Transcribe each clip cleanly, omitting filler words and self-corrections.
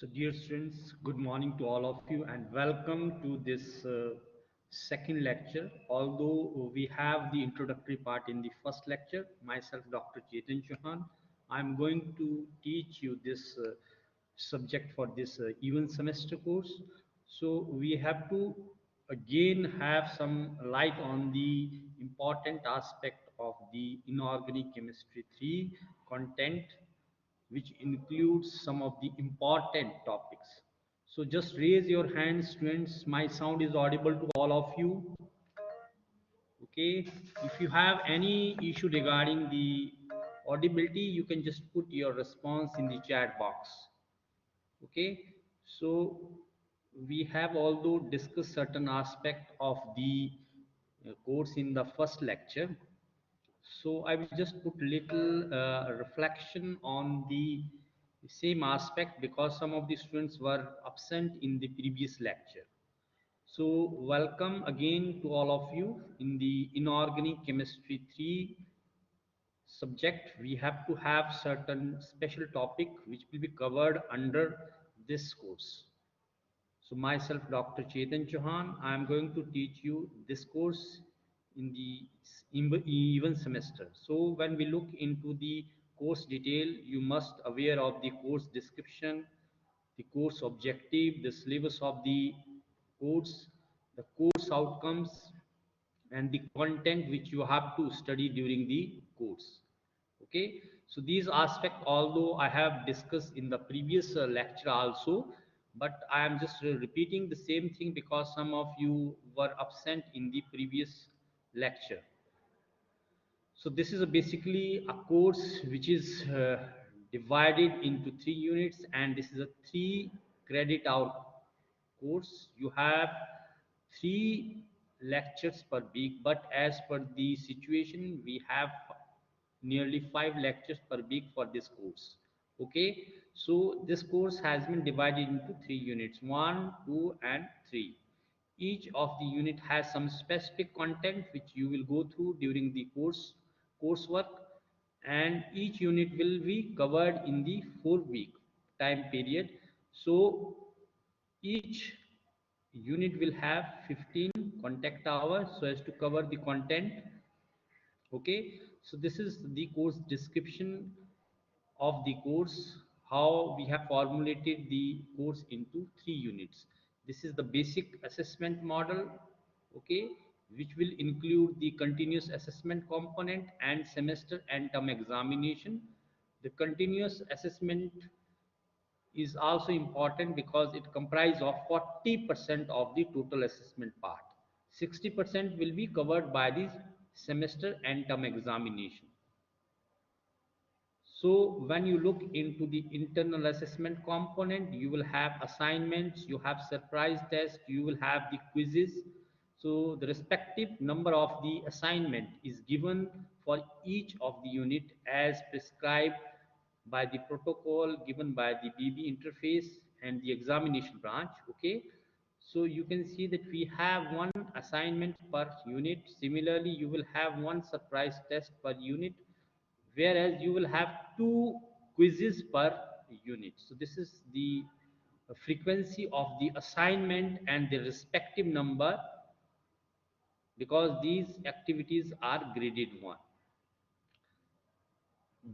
So, dear students, good morning to all of you, and welcome to this second lecture. Although we have the introductory part in the first lecture, myself, Dr. Chetan Chauhan, I'm going to teach you this subject for this even semester course. So, we have to again have some light on the important aspect of the inorganic chemistry 3 content, which includes some of the important topics. So just raise your hands, students. My sound is audible to all of you. Okay. If you have any issue regarding the audibility, you can just put your response in the chat box. Okay. So we have although discussed certain aspect of the course in the first lecture. So I will just put little reflection on the same aspect because some of the students were absent in the previous lecture. So welcome again to all of you in the inorganic chemistry 3 subject. We have to have certain special topic which will be covered under this course. So myself, Dr. Chetan Chauhan, I am going to teach you this course in the even semester. So when we look into the course detail, you must aware of the course description, the course objective, the syllabus of the course, the course outcomes, and the content which you have to study during the course. Okay, so these aspects although I have discussed in the previous lecture also, but I am just repeating the same thing because some of you were absent in the previous lecture. So this is basically a course which is divided into 3 units, and this is a 3 credit hour course. You have 3 lectures per week, but as per the situation, we have nearly 5 lectures per week for this course. Okay, so this course has been divided into 3 units, 1, 2, and 3. Each of the unit has some specific content which you will go through during the coursework, and each unit will be covered in the 4 week time period. So each unit will have 15 contact hours so as to cover the content. Okay, so this is the course description of the course, how we have formulated the course into 3 units. This is the basic assessment model, okay, which will include the continuous assessment component and semester and term examination. The continuous assessment is also important because it comprises of 40% of the total assessment part. 60% will be covered by the semester and term examination. So when you look into the internal assessment component, you will have assignments, you have surprise tests, you will have the quizzes. So the respective number of the assignment is given for each of the unit as prescribed by the protocol given by the BB interface and the examination branch. Okay. So you can see that we have one assignment per unit. Similarly, you will have one surprise test per unit, whereas you will have 2 quizzes per unit. So this is the frequency of the assignment and the respective number, because these activities are graded one.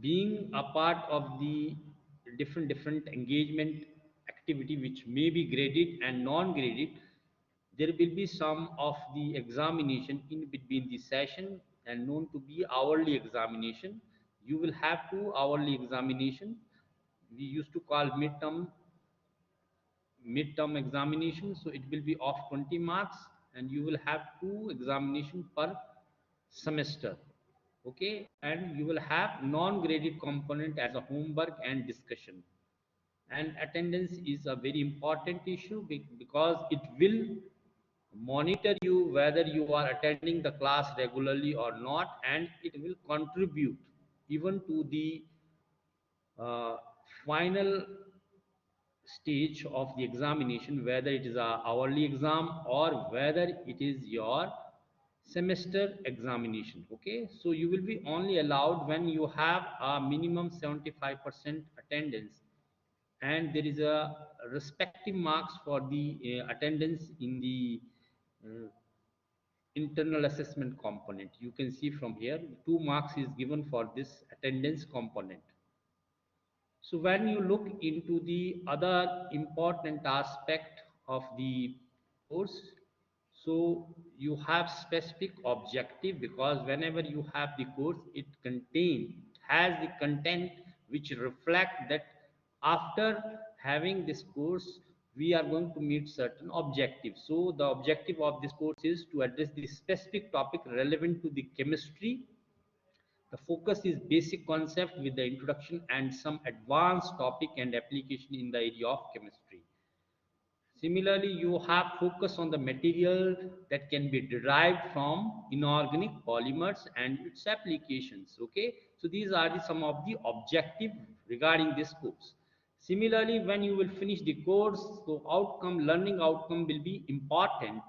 Being a part of the different engagement activity which may be graded and non-graded, there will be some of the examination in between the session and known to be hourly examination. You will have 2 hourly examination, we used to call midterm examination. So it will be of 20 marks, and you will have 2 examination per semester. Okay, and you will have non-graded component as a homework and discussion. And attendance is a very important issue because it will monitor you whether you are attending the class regularly or not, and it will contribute even to the uh, final stage of the examination, whether it is a hourly exam or whether it is your semester examination. Okay, so you will be only allowed when you have a minimum 75% attendance and there is a respective marks for the attendance in the uh, internal assessment component. You can see from here 2 marks is given for this attendance component. So when you look into the other important aspect of the course, so you have specific objective, because whenever you have the course, has the content which reflect that after having this course, we are going to meet certain objectives. So the objective of this course is to address the specific topic relevant to the chemistry. The focus is basic concept with the introduction and some advanced topic and application in the area of chemistry. Similarly, you have focus on the material that can be derived from inorganic polymers and its applications. Okay, so these are some of the objective regarding this course. Similarly, when you will finish the course, so learning outcome will be important.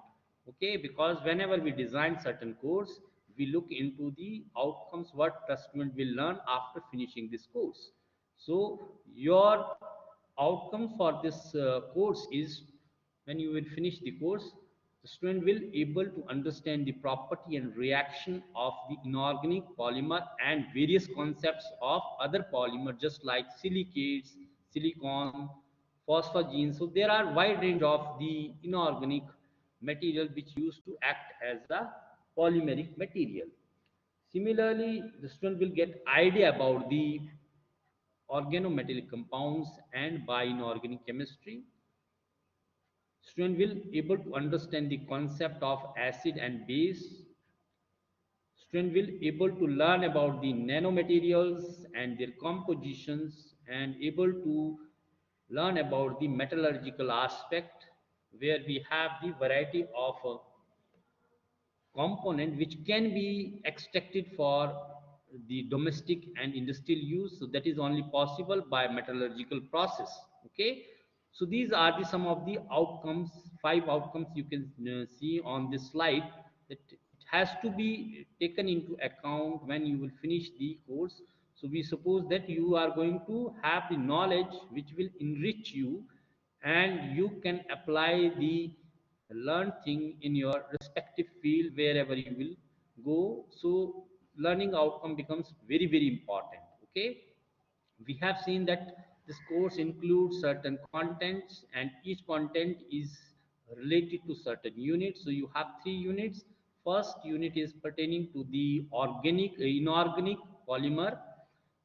Okay, because whenever we design certain course, we look into the outcomes what the student will learn after finishing this course. So your outcome for this course is, when you will finish the course, the student will able to understand the property and reaction of the inorganic polymer and various concepts of other polymer, just like silicates, silicon, phosphogenes. So there are wide range of the inorganic material which used to act as a polymeric material. Similarly, the student will get idea about the organometallic compounds and by inorganic chemistry. Student will able to understand the concept of acid and base. Student will able to learn about the nanomaterials and their compositions, and able to learn about the metallurgical aspect, where we have the variety of component which can be extracted for the domestic and industrial use. So that is only possible by metallurgical process. Okay, so these are the some of the outcomes, 5 outcomes you can see on this slide, that it has to be taken into account when you will finish the course. So we suppose that you are going to have the knowledge which will enrich you, and you can apply the learned thing in your respective field wherever you will go. So learning outcome becomes very, very important. Okay, we have seen that this course includes certain contents, and each content is related to certain units. So you have 3 units. First unit is pertaining to the inorganic polymer,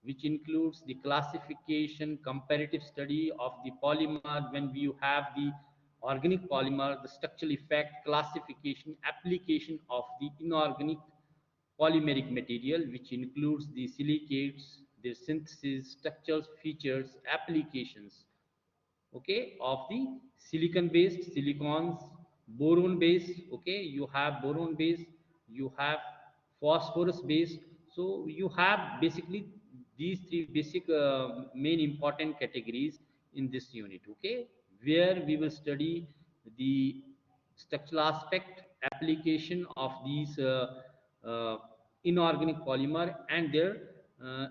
which includes the classification, comparative study of the polymer. When you have the organic polymer, the structural effect, classification, application of the inorganic polymeric material, which includes the silicates, their synthesis, structures, features, applications, okay, of the silicon based, silicons, boron based. Okay, you have boron based, you have phosphorus based. So you have basically these 3 basic main important categories in this unit. Okay, where we will study the structural aspect, application of these uh, inorganic polymer and their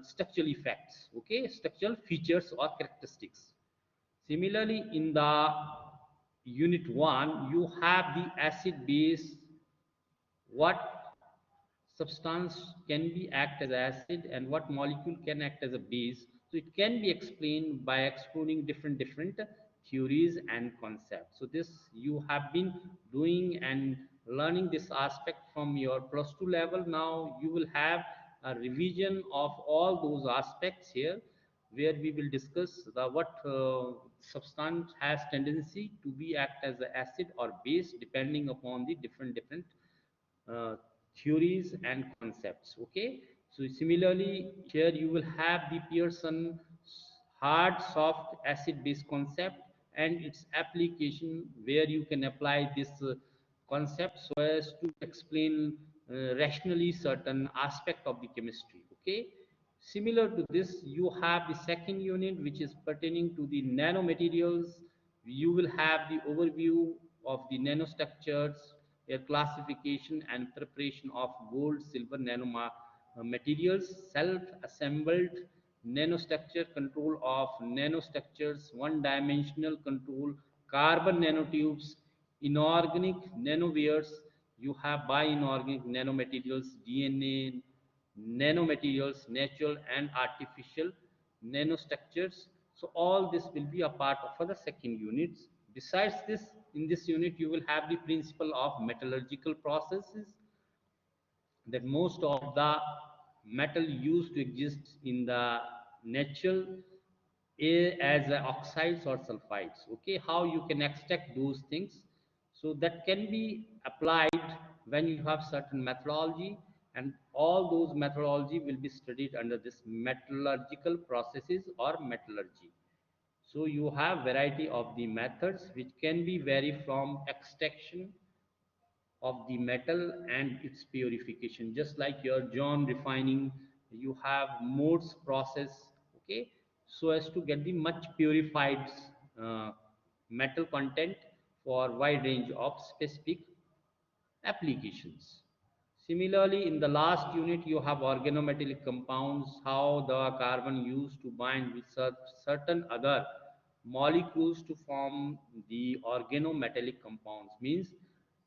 structural effects. Okay, structural features or characteristics. Similarly, in the unit 1, you have the acid base, what substance can be act as acid and what molecule can act as a base. So it can be explained by exploring different theories and concepts. So this you have been doing and learning this aspect from your plus 2 level. Now you will have a revision of all those aspects here, where we will discuss the what substance has tendency to be act as an acid or base depending upon the different uh, theories and concepts. Okay, so similarly here you will have the Pearson hard soft acid base concept and its application, where you can apply this concept so as to explain rationally certain aspect of the chemistry. Okay, similar to this you have the second unit, which is pertaining to the nanomaterials. You will have the overview of the nanostructures, their classification and preparation of gold, silver materials, self-assembled nanostructure, control of nanostructures, one dimensional control, carbon nanotubes, inorganic nanowears, you have bi-inorganic nanomaterials, DNA, nanomaterials, natural and artificial nanostructures. So all this will be a part of the second unit. Besides this, in this unit, you will have the principle of metallurgical processes, that most of the metal used to exist in the natural as oxides or sulfides. Okay, how you can extract those things, so that can be applied when you have certain methodology, and all those methodology will be studied under this metallurgical processes or metallurgy. So you have variety of the methods which can be vary from extraction of the metal and its purification, just like your John refining, you have modes process. Okay, so as to get the much purified uh, metal content for wide range of specific applications. Similarly, in the last unit, you have organometallic compounds, how the carbon used to bind with certain other molecules to form the organometallic compounds. Means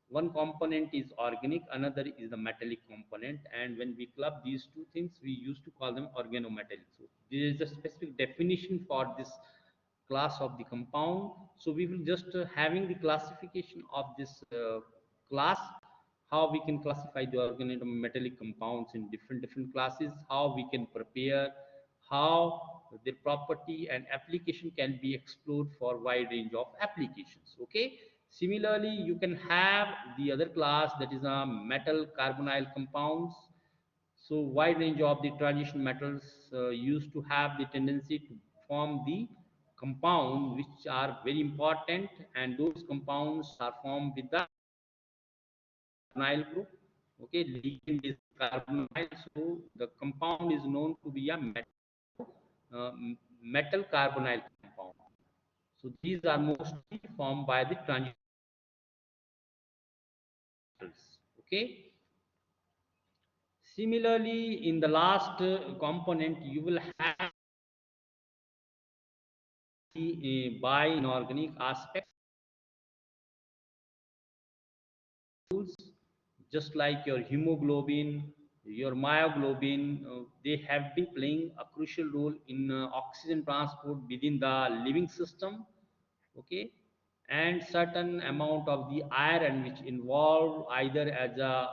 one component is organic, another is the metallic component, and when we club these two things, we used to call them organometallic. So there is a specific definition for this class of the compound. So we will just having the classification of this class, how we can classify the organometallic compounds in different classes, how we can prepare, how their property and application can be explored for wide range of applications. Okay, similarly you can have the other class, that is a metal carbonyl compounds. So wide range of the transition metals used to have the tendency to form the compound which are very important, and those compounds are formed with the carbonyl group. Okay, ligand is carbonyl, so the compound is known to be a uh, metal carbonyl compound. So these are mostly formed by the transition metals. Okay, similarly in the last component you will have the by inorganic aspects, just like your hemoglobin, your myoglobin, they have been playing a crucial role in oxygen transport within the living system. Okay, and certain amount of the iron which involved either as a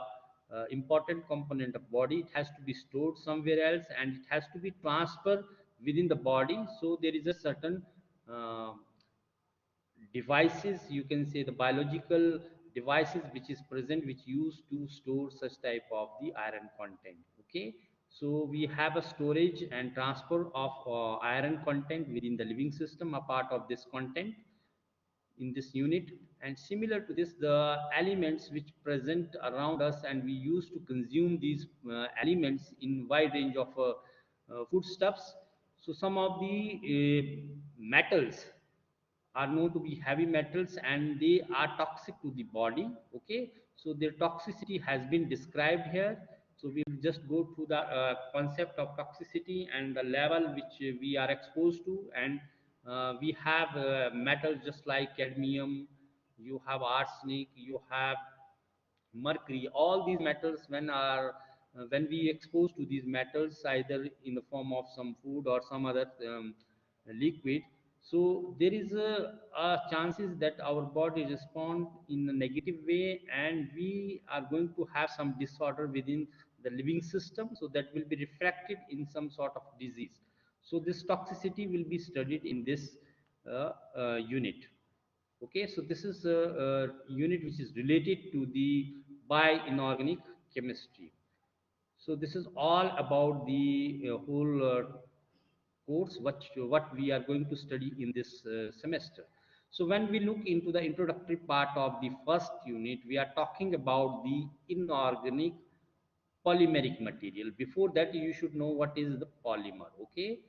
important component of body, it has to be stored somewhere else and it has to be transferred within the body. So there is a certain uh, devices, you can say the biological devices which is present, which used to store such type of the iron content. Okay, so we have a storage and transfer of iron content within the living system, a part of this content in this unit. And similar to this, the elements which present around us, and we used to consume these elements in wide range of foodstuffs. So some of the metals are known to be heavy metals and they are toxic to the body. Okay, so their toxicity has been described here. So we will just go through the concept of toxicity and the level which we are exposed to. And we have metals just like cadmium, you have arsenic, you have mercury. All these metals, when we expose to these metals either in the form of some food or some other liquid, so there is a chances that our body respond in a negative way, and we are going to have some disorder within the living system, so that will be reflected in some sort of disease. So this toxicity will be studied in this unit. Okay, so this is a unit which is related to the bioinorganic chemistry. So this is all about the whole course what we are going to study in this semester. So when we look into the introductory part of the first unit, we are talking about the inorganic polymeric material. Before that, you should know what is the polymer. Okay,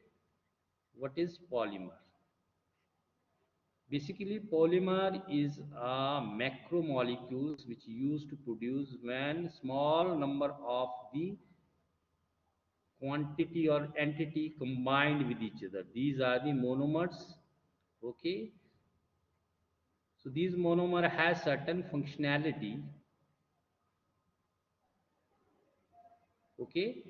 what is polymer? Basically, polymer is macromolecules which used to produce when small number of the quantity or entity combined with each other. These are the monomers. Okay, so these monomer has certain functionality. Okay,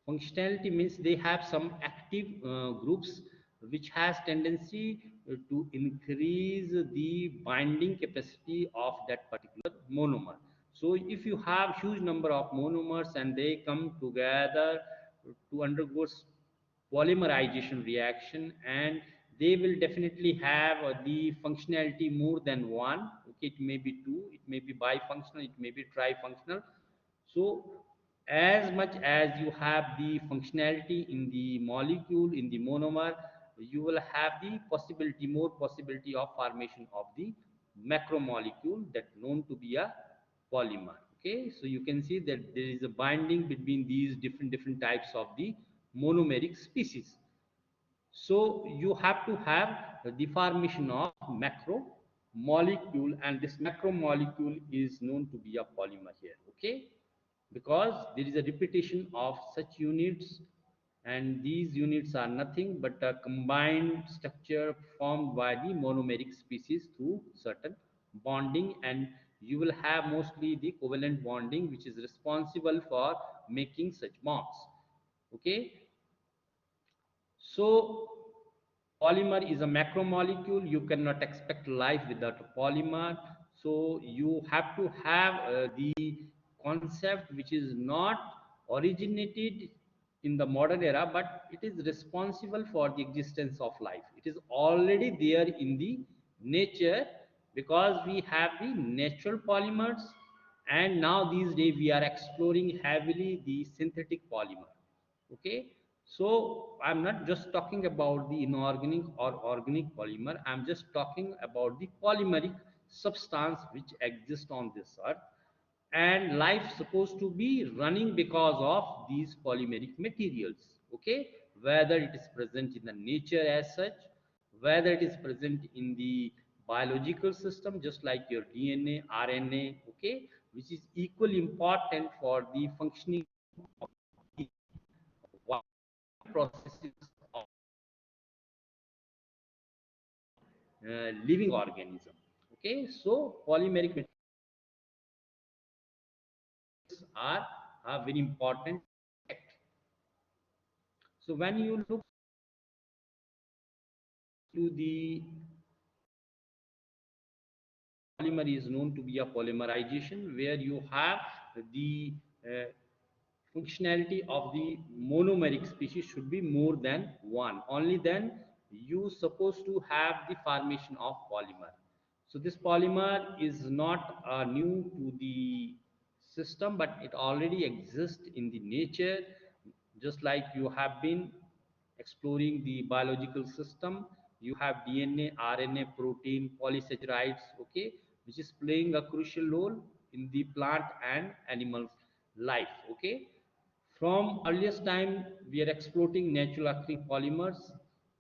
functionality means they have some active groups which has tendency to increase the binding capacity of that particular monomer. So if you have huge number of monomers and they come together to undergo polymerization reaction, and they will definitely have the functionality more than one. Okay, it may be two, it may be bifunctional, it may be trifunctional. So as much as you have the functionality in the molecule, in the monomer, you will have the possibility, more possibility of formation of the macromolecule that known to be a polymer. Okay, so you can see that there is a binding between these different types of the monomeric species. So you have to have the formation of macromolecule, and this macromolecule is known to be a polymer here. Okay, because there is a repetition of such units, and these units are nothing but a combined structure formed by the monomeric species through certain bonding, and you will have mostly the covalent bonding which is responsible for making such bonds. Okay, so polymer is a macromolecule. You cannot expect life without a polymer. So you have to have the concept which is not originated in the modern era, but it is responsible for the existence of life. It is already there in the nature, because we have the natural polymers, and now these days we are exploring heavily the synthetic polymer. Okay, so I'm not just talking about the inorganic or organic polymer, I'm just talking about the polymeric substance which exists on this earth, and life supposed to be running because of these polymeric materials. Okay, whether it is present in the nature as such, whether it is present in the biological system just like your DNA, RNA. Okay, which is equally important for the functioning processes of living organism. Okay, so polymeric materials are a very important aspect. So when you look to the polymer, is known to be a polymerization where you have the functionality of the monomeric species should be more than one. Only then you supposed to have the formation of polymer. So this polymer is not new to the system, but it already exists in the nature. Just like you have been exploring the biological system, you have DNA, RNA, protein, polysaccharides. Okay, which is playing a crucial role in the plant and animal life. Okay, from earliest time we are exploiting natural occurring polymers.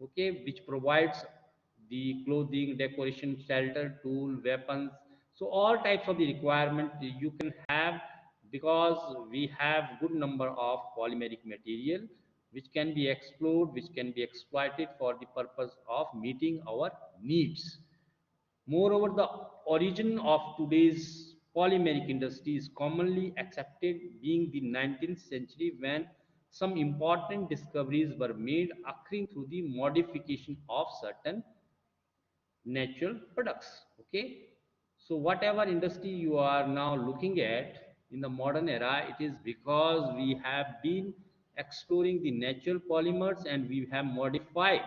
Okay, which provides the clothing, decoration, shelter, tool, weapons. So all types of the requirement you can have, because we have good number of polymeric material which can be explored, which can be exploited for the purpose of meeting our needs. Moreover, the origin of today's polymeric industry is commonly accepted being the 19th century, when some important discoveries were made occurring through the modification of certain natural products. Okay, so whatever industry you are now looking at in the modern era, it is because we have been exploring the natural polymers and we have modified,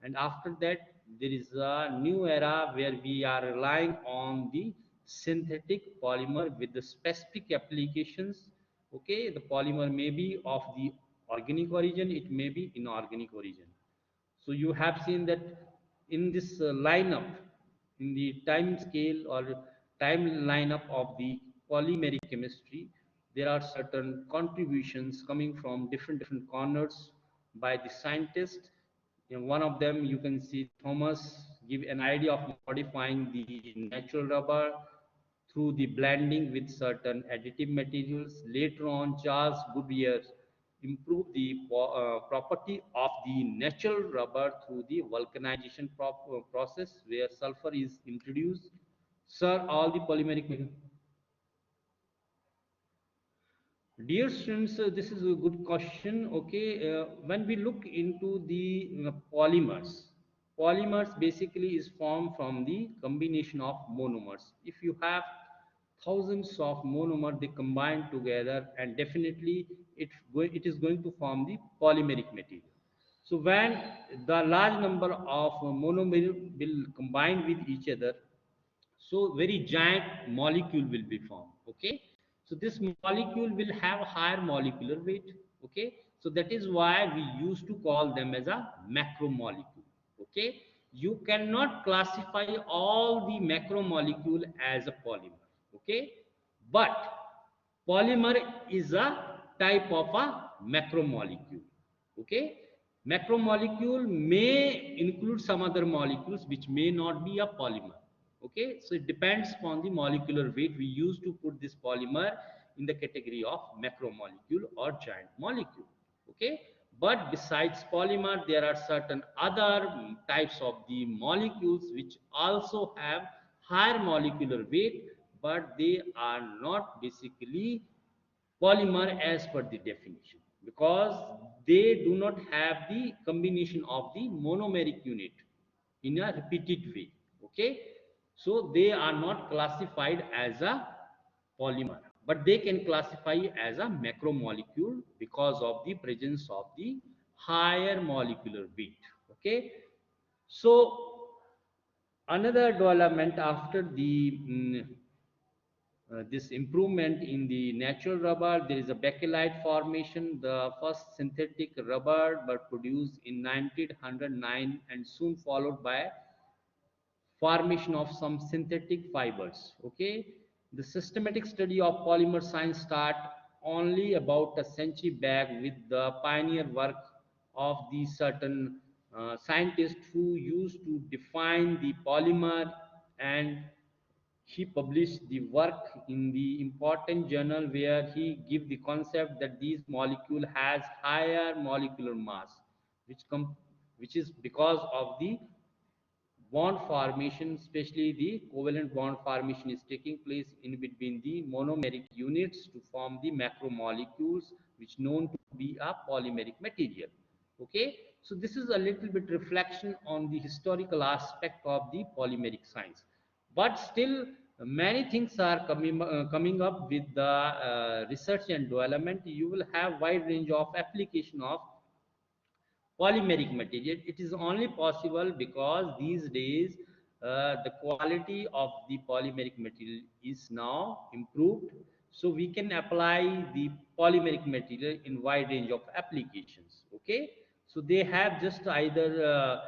and after that there is a new era where we are relying on the synthetic polymer with the specific applications. Okay, the polymer may be of the organic origin, it may be inorganic origin. So you have seen that in this lineup, in the time scale or time lineup of the polymeric chemistry, there are certain contributions coming from different corners by the scientists. In one of them, you can see Thomas give an idea of modifying the natural rubber through the blending with certain additive materials. Later on, Charles Goodyear improve the property of the natural rubber through the vulcanization process where sulfur is introduced. Sir, all the polymeric. Dear students, this is a good question. Okay, when we look into the polymers basically is formed from the combination of monomers. If you have thousands of monomers, they combine together, and definitely it is going to form the polymeric material. So when the large number of monomer will combine with each other, so very giant molecule will be formed. Okay, so this molecule will have higher molecular weight. Okay, so that is why we used to call them as a macromolecule. Okay, you cannot classify all the macromolecule as a polymer. Okay, but polymer is a type of a macromolecule. Okay, macromolecule may include some other molecules which may not be a polymer. Okay, so it depends upon the molecular weight. We used to put this polymer in the category of macromolecule or giant molecule. Okay, but besides polymer there are certain other types of the molecules which also have higher molecular weight, but they are not basically polymer as per the definition, because they do not have the combination of the monomeric unit in a repeated way. Okay, so they are not classified as a polymer, but they can classify as a macromolecule because of the presence of the higher molecular weight. Okay, so another development after the this improvement in the natural rubber, there is a bakelite formation. The first synthetic rubber were produced in 1909 and soon followed by formation of some synthetic fibers. Okay, the systematic study of polymer science start only about a century back with the pioneer work of these certain scientists who used to define the polymer, and he published the work in the important journal where he give the concept that these molecule has higher molecular mass, which is because of the bond formation, especially the covalent bond formation is taking place in between the monomeric units to form the macromolecules, which known to be a polymeric material. Okay, so this is a little bit reflection on the historical aspect of the polymeric science, but still many things are coming up with the research and development. You will have wide range of application of polymeric material. It is only possible because these days the quality of the polymeric material is now improved, so we can apply the polymeric material in wide range of applications. Okay, so they have just either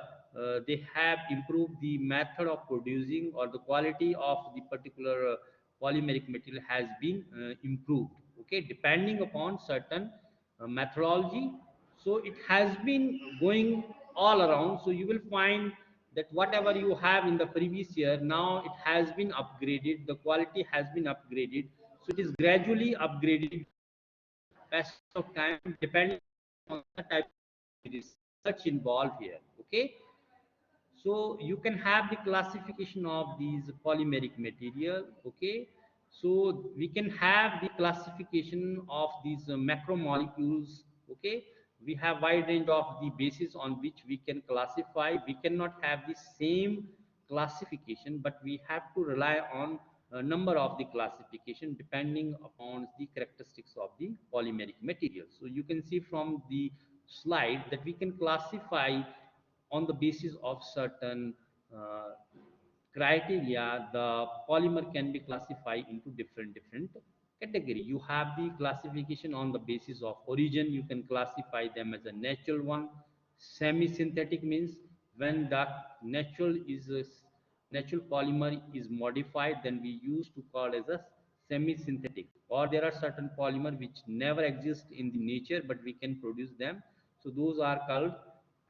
they have improved the method of producing, or the quality of the particular polymeric material has been improved. Okay, depending upon certain methodology. So it has been going all around. So you will find that whatever you have in the previous year, now it has been upgraded, the quality has been upgraded. So it is gradually upgraded passage of time, depending on the type of research involved here. Okay, so you can have the classification of these polymeric material. Okay, so we can have the classification of these macromolecules. Okay, we have wide range of the basis on which we can classify. We cannot have the same classification, but we have to rely on a number of the classification depending upon the characteristics of the polymeric material. So you can see from the slide that we can classify on the basis of certain uh, criteria. The polymer can be classified into different category. You have the classification on the basis of origin. You can classify them as a natural one. Semi synthetic means when the natural is a natural polymer is modified, then we used to call as a semi synthetic. Or there are certain polymer which never exist in the nature, but we can produce them, so those are called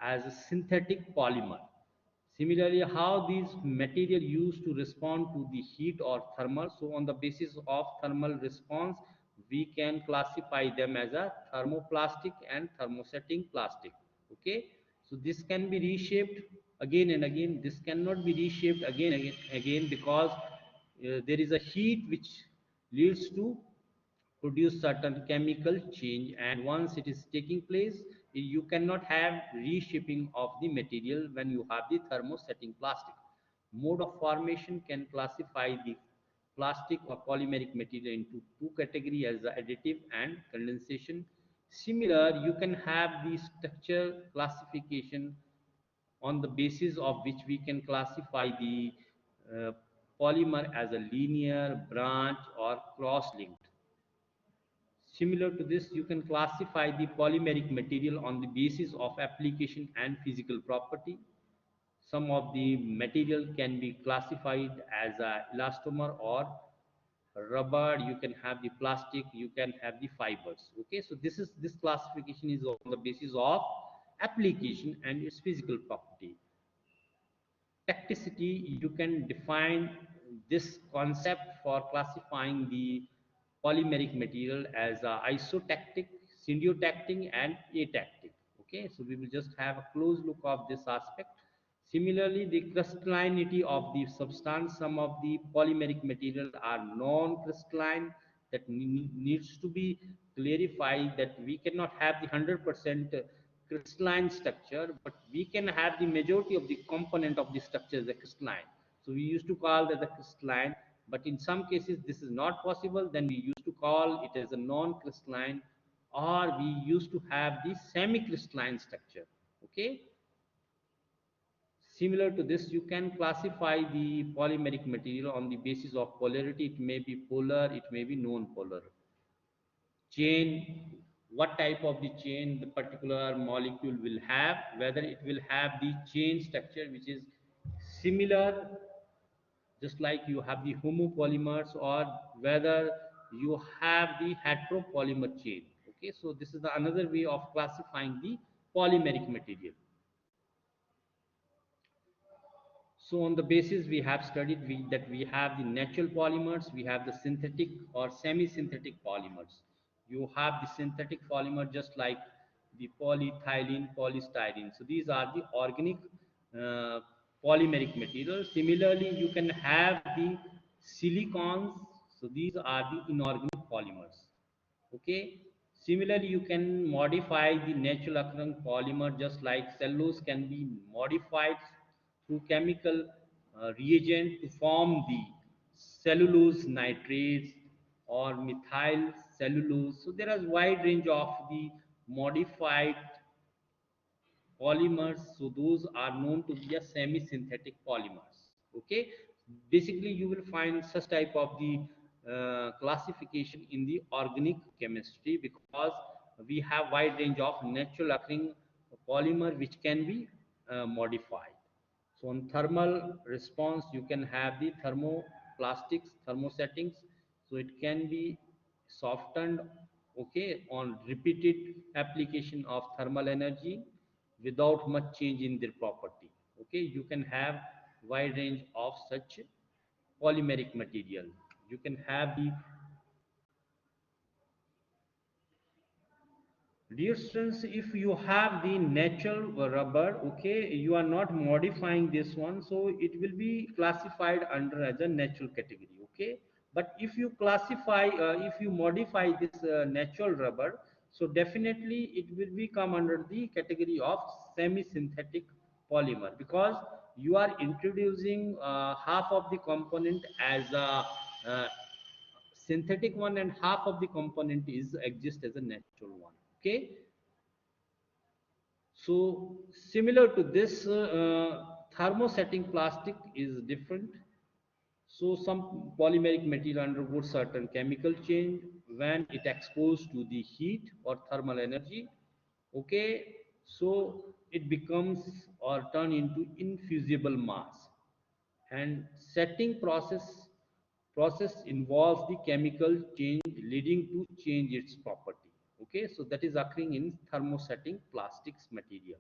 as a synthetic polymer. Similarly, how these material used to respond to the heat or thermal. So on the basis of thermal response, we can classify them as a thermoplastic and thermosetting plastic. Okay, so this can be reshaped again and again. This cannot be reshaped again because there is a heat which leads to produce certain chemical change, and once it is taking place, you cannot have reshaping of the material when you have the thermosetting plastic. Mode of formation can classify the plastic or polymeric material into two categories as the additive and condensation. Similar, you can have the structure classification on the basis of which we can classify the uh, polymer as a linear, branch, or cross-linked. Similar to this, you can classify the polymeric material on the basis of application and physical property. Some of the material can be classified as a elastomer or rubber. You can have the plastic, you can have the fibers. Okay, so this classification is on the basis of application and its physical property. Tacticity, you can define this concept for classifying the polymeric material as isotactic, syntactic, and atactic. Okay, so we will just have a close look of this aspect. Similarly, the crystallinity of the substance, some of the polymeric materials are non-crystalline. That needs to be clarified that we cannot have the 100% crystalline structure, but we can have the majority of the component of the structure as a crystalline. So we used to call that the crystalline, but in some cases this is not possible. Then we used to call it as a non-crystalline, or we used to have the semi-crystalline structure. Okay. Similar to this, you can classify the polymeric material on the basis of polarity. It may be polar, it may be non-polar. Chain, what type of the chain the particular molecule will have, whether it will have the chain structure which is similar, just like you have the homopolymers, or whether you have the heteropolymer chain. Okay, so this is the another way of classifying the polymeric material. So on the basis we have studied that we have the natural polymers, we have the synthetic or semi-synthetic polymers. You have the synthetic polymer just like the polyethylene, polystyrene. So these are the organic uh, polymeric materials. Similarly, you can have the silicons. So these are the inorganic polymers. Okay. Similarly, you can modify the natural occurring polymer just like cellulose can be modified through chemical reagent to form the cellulose nitrates or methyl cellulose. So there is wide range of the modified polymers. So those are known to be a semi-synthetic polymers. Okay, basically you will find such type of the classification in the organic chemistry, because we have wide range of natural occurring polymer which can be modified. So on thermal response, you can have the thermoplastics, thermosettings. So it can be softened, okay, on repeated application of thermal energy without much change in their property. Okay, you can have wide range of such polymeric material. You can have the, dear students, if you have the natural rubber, okay, you are not modifying this one, so it will be classified under as a natural category, okay. But if you classify, if you modify this natural rubber, so definitely it will be come under the category of semi-synthetic polymer, because you are introducing half of the component as a synthetic one, and half of the component is exist as a natural one. Okay, so similar to this, thermosetting plastic is different. So some polymeric material undergoes certain chemical change when it exposed to the heat or thermal energy. Okay, so it becomes or turn into infusible mass, and setting process involves the chemical change leading to change its property. Okay, so that is occurring in thermosetting plastics material.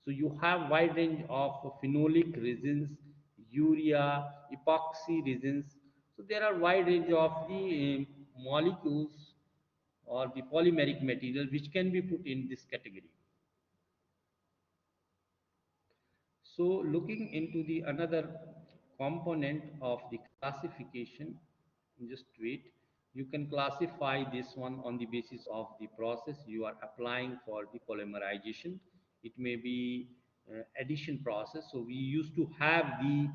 So you have wide range of phenolic resins, urea, epoxy resins. So there are wide range of the molecules or the polymeric material which can be put in this category. So looking into the another component of the classification, just wait, you can classify this one on the basis of the process you are applying for the polymerization. It may be addition process. So we used to have the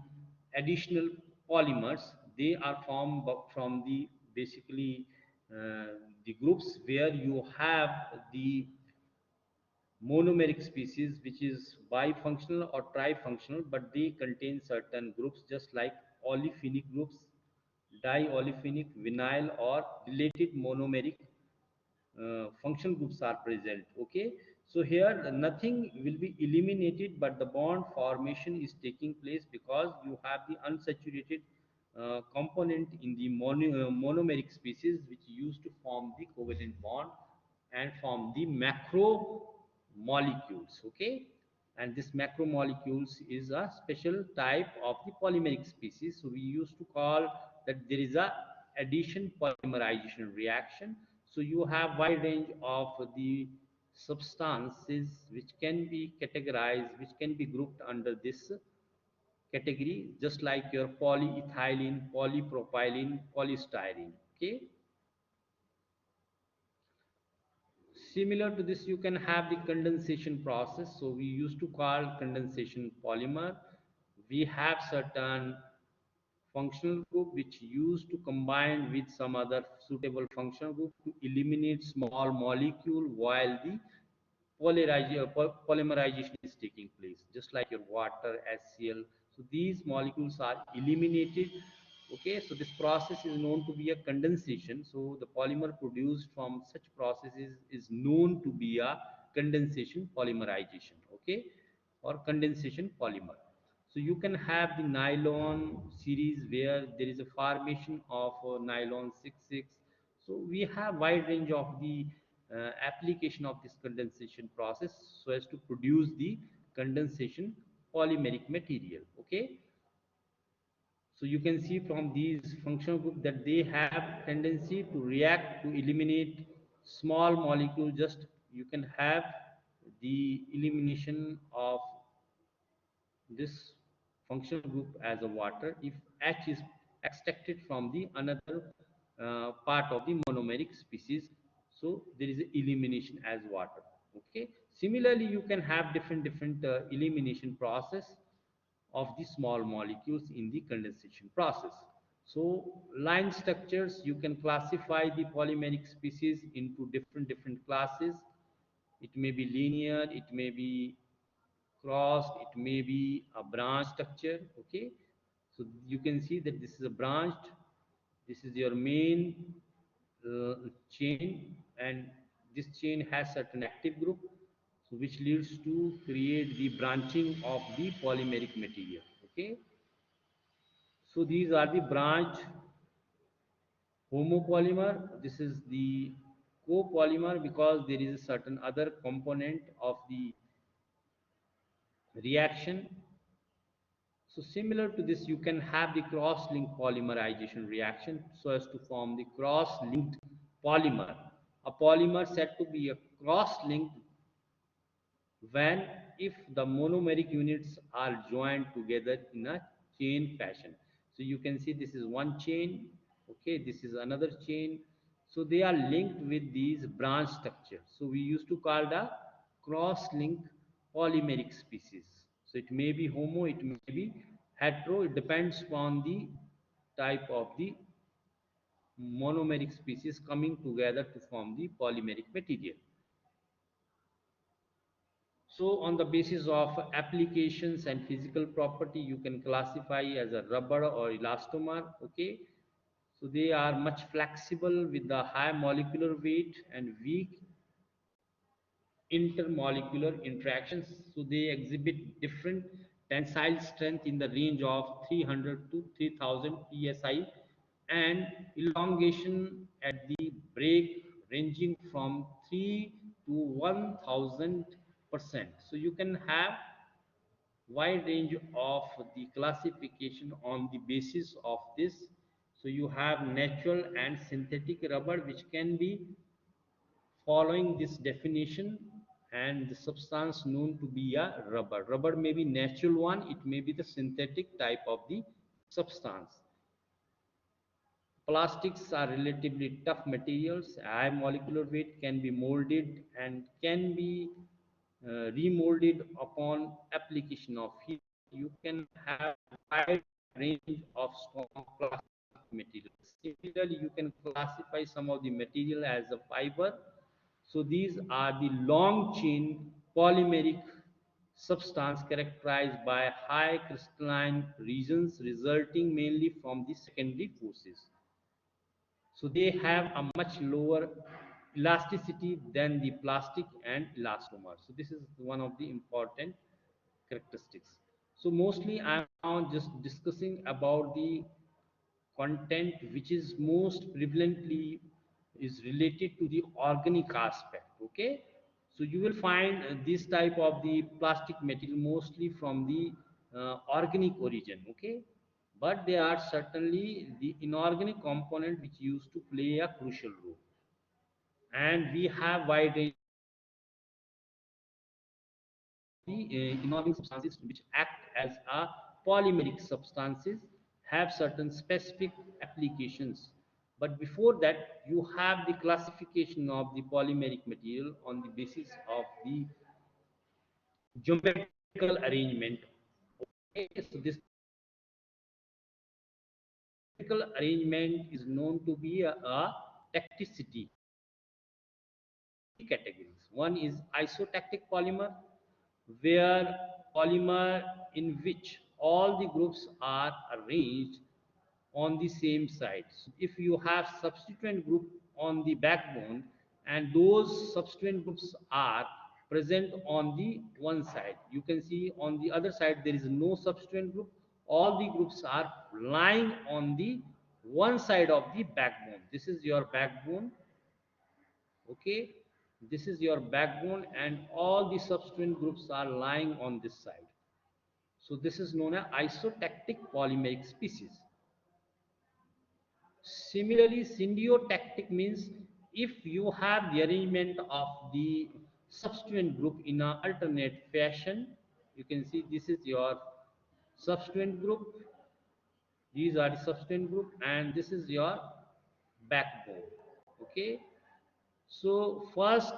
additional polymers. They are formed from the basically the groups where you have the monomeric species which is bifunctional or trifunctional, but they contain certain groups just like olefinic groups, diolefinic, vinyl, or related monomeric functional groups are present. Okay, so here nothing will be eliminated, but the bond formation is taking place because you have the unsaturated component in the monomeric species which used to form the covalent bond and form the macromolecules. Okay, and this macromolecules is a special type of the polymeric species. So we used to call that there is a addition polymerization reaction. So you have wide range of the substances which can be categorized, which can be grouped under this category, just like your polyethylene, polypropylene, polystyrene. Okay, similar to this, you can have the condensation process. So we used to call condensation polymer. We have certain functional group which used to combine with some other suitable functional group to eliminate small molecule while the polymerization is taking place, just like your water, HCl. So these molecules are eliminated. Okay, so this process is known to be a condensation. So the polymer produced from such processes is known to be a condensation polymerization. Okay, or condensation polymer. So you can have the nylon series where there is a formation of nylon 6,6. So we have wide range of the application of this condensation process so as to produce the condensation polymeric material. Okay, so you can see from these functional group that they have tendency to react to eliminate small molecule. Just you can have the elimination of this functional group as a water if H is extracted from the another part of the monomeric species. So there is a elimination as water. Okay, similarly you can have different elimination process of the small molecules in the condensation process. So line structures, you can classify the polymeric species into different classes. It may be linear, it may be crossed, it may be a branch structure. Okay, so you can see that this is a branched, this is your main uh, chain, and this chain has certain active group, so which leads to create the branching of the polymeric material. Okay, so these are the branch homopolymer. This is the copolymer because there is a certain other component of the reaction. So similar to this, you can have the cross-linked polymerization reaction so as to form the cross-linked polymer. A polymer said to be a cross-linked when if the monomeric units are joined together in a chain fashion. So you can see this is one chain, okay, this is another chain. So they are linked with these branch structures. So we used to call the cross-linked polymeric species. So it may be homo, it may be hetero, it depends on the type of the monomeric species coming together to form the polymeric material. So on the basis of applications and physical property, you can classify as a rubber or elastomer. Okay, so they are much flexible with the high molecular weight and weak intermolecular interactions. So they exhibit different tensile strength in the range of 300 to 3000 psi and elongation at the break ranging from 3 to 1000%. So you can have wide range of the classification on the basis of this. So you have natural and synthetic rubber which can be following this definition, and the substance known to be a rubber. Rubber may be natural one, it may be the synthetic type of the substance. Plastics are relatively tough materials. High molecular weight can be molded and can be remolded upon application of heat. You can have a wide range of strong plastic materials. Similarly, you can classify some of the material as a fiber. So these are the long chain polymeric substance characterized by high crystalline regions resulting mainly from the secondary forces. So they have a much lower elasticity than the plastic and elastomer. So this is one of the important characteristics. So mostly I'm now just discussing about the content which is most prevalently is related to the organic aspect. Okay, so you will find this type of the plastic material mostly from the organic origin. Okay, but there are certainly the inorganic component which used to play a crucial role, and we have wide range the inorganic substances which act as a polymeric substances have certain specific applications. But before that, you have the classification of the polymeric material on the basis of the geometrical arrangement. Okay, so this geometrical arrangement is known to be a tacticity categories. One is isotactic polymer, where polymer in which all the groups are arranged on the same side. So if you have substituent group on the backbone and those substituent groups are present on the one side, you can see on the other side there is no substituent group. All the groups are lying on the one side of the backbone. This is your backbone. Okay, this is your backbone and all the substituent groups are lying on this side. So this is known as isotactic polymeric species. Similarly, syndiotactic means if you have the arrangement of the substituent group in an alternate fashion. You can see this is your substituent group, these are the substituent group, and this is your backbone. Okay, so first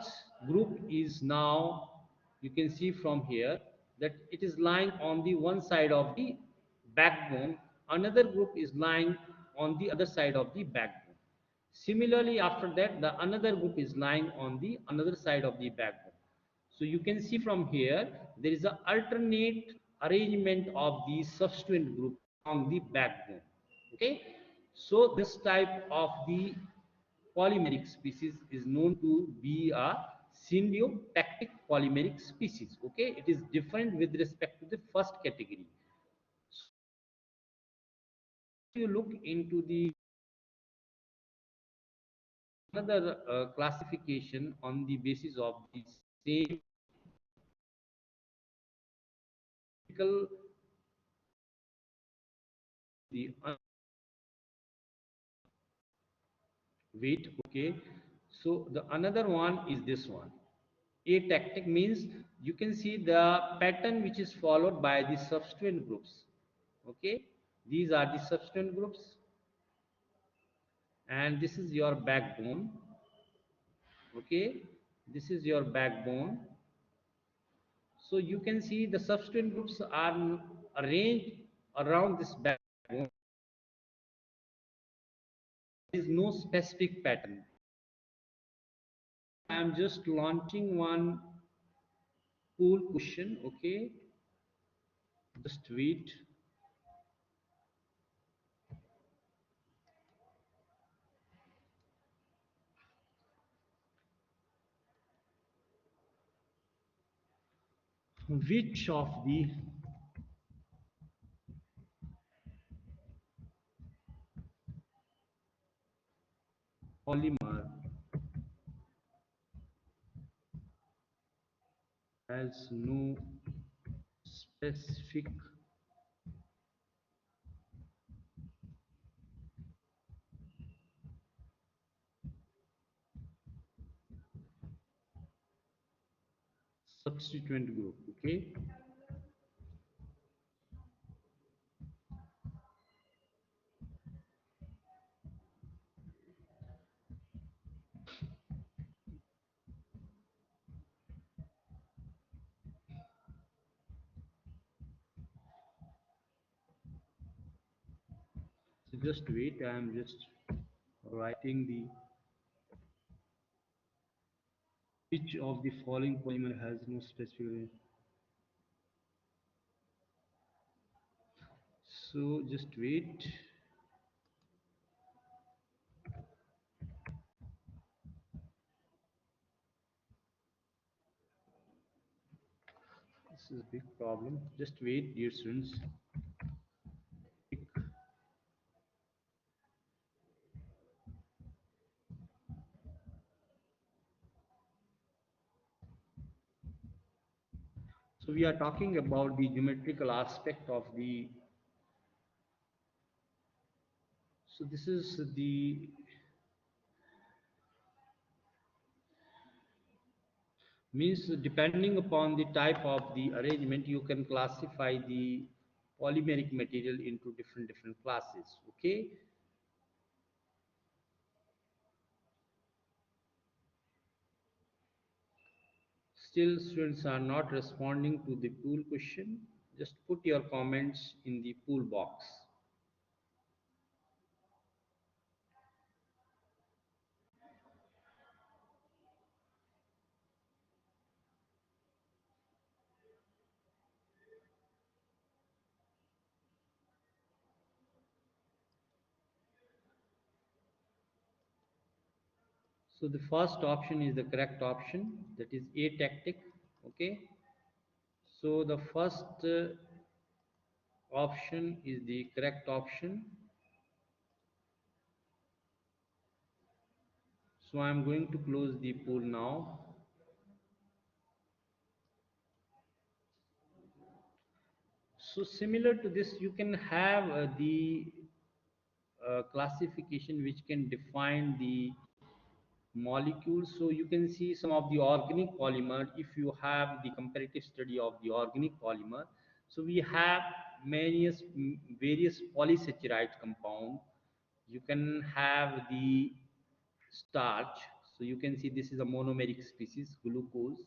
group is now, you can see from here that it is lying on the one side of the backbone, another group is lying on the other side of the backbone. Similarly, after that, the another group is lying on the another side of the backbone. So you can see from here, there is an alternate arrangement of the substituent group on the backbone. Okay, so this type of the polymeric species is known to be a syndiotactic polymeric species. Okay, it is different with respect to the first category. So you look into the another classification on the basis of the same chemical, the weight. Okay, so the another one is this one. Atactic means you can see the pattern which is followed by the substituent groups. Okay, these are the substituent groups, and this is your backbone. Okay, this is your backbone. So you can see the substituent groups are arranged around this backbone. There is no specific pattern. I am just launching one pool question. Okay, just wait. Which of the polymer has no specific substituent group. Okay, so just wait, I am just writing the which of the following polymer has no specific. So just wait. This is a big problem. Just wait, dear students. So we are talking about the geometrical aspect of the. So this is the means depending upon the type of the arrangement, you can classify the polymeric material into different classes. Okay. Still, students are not responding to the pool question. Just put your comments in the pool box. So the first option is the correct option, that is atactic. Okay. So the first option is the correct option. So I am going to close the pool now. So similar to this, you can have the classification which can define the molecules. So you can see some of the organic polymer. If you have the comparative study of the organic polymer, so we have various polysaccharide compound. You can have the starch. So you can see this is a monomeric species, glucose.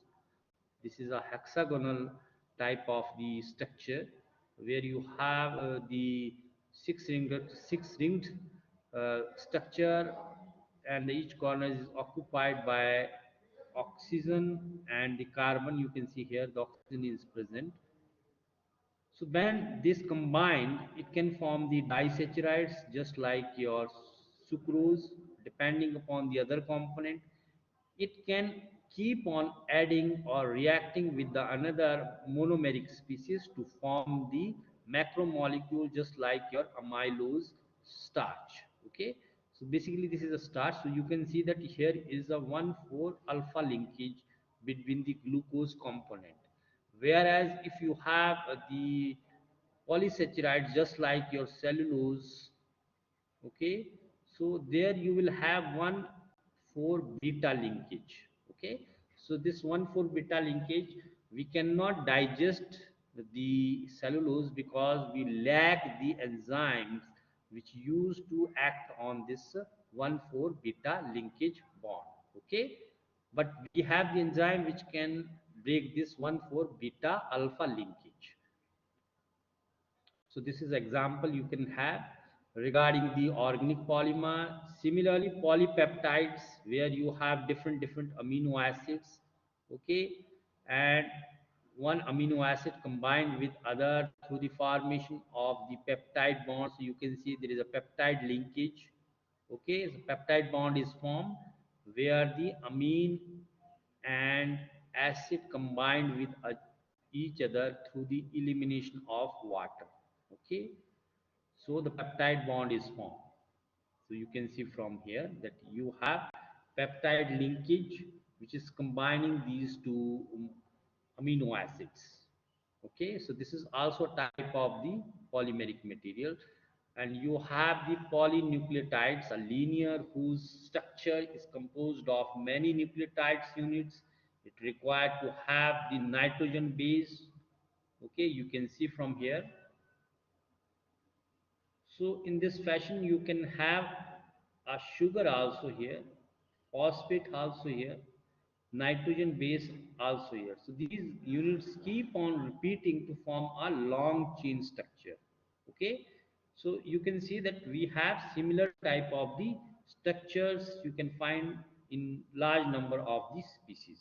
This is a hexagonal type of the structure where you have the six ringed structure, and each corner is occupied by oxygen and the carbon. You can see here the oxygen is present. So when this combined, it can form the disaccharides just like your sucrose. Depending upon the other component, it can keep on adding or reacting with the another monomeric species to form the macromolecule just like your amylose starch. Okay, so basically this is a starch. So you can see that here is a 1,4 alpha linkage between the glucose component, whereas if you have the polysaccharides just like your cellulose. Okay, so there you will have 1,4 beta linkage. Okay, so this 1,4 beta linkage, we cannot digest the cellulose because we lack the enzymes which used to act on this 1,4 beta linkage bond. Okay, but we have the enzyme which can break this 1,4 beta alpha linkage. So this is example you can have regarding the organic polymer. Similarly, polypeptides where you have different amino acids, okay, and one amino acid combined with other through the formation of the peptide bond. So you can see there is a peptide linkage. Okay, so peptide bond is formed where the amine and acid combined with each other through the elimination of water. Okay, so the peptide bond is formed. So you can see from here that you have peptide linkage which is combining these two amino acids. Okay, so this is also a type of the polymeric material. And you have the polynucleotides, a linear whose structure is composed of many nucleotides units It required to have the nitrogen base. Okay, you can see from here. So in this fashion, you can have a sugar also here, phosphate also here, nitrogen base also here. So these units keep on repeating to form a long chain structure. Okay, so you can see that we have similar type of the structures you can find in large number of these species.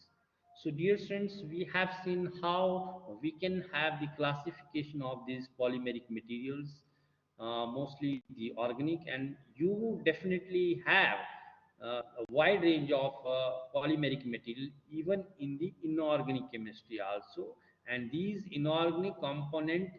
So dear students, we have seen how we can have the classification of these polymeric materials, mostly the organic, and you definitely have a wide range of polymeric material even in the inorganic chemistry also. And these inorganic component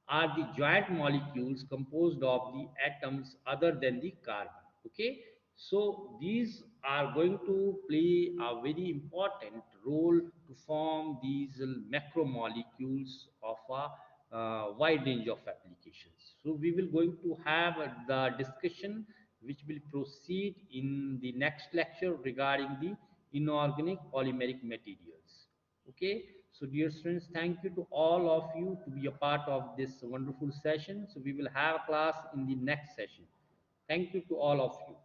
are the joint molecules composed of the atoms other than the carbon. Okay, so these are going to play a very important role to form these macromolecules of a wide range of applications. So we will going to have the discussion which will proceed in the next lecture regarding the inorganic polymeric materials. Okay, so dear students, thank you to all of you to be a part of this wonderful session. So we will have a class in the next session. Thank you to all of you.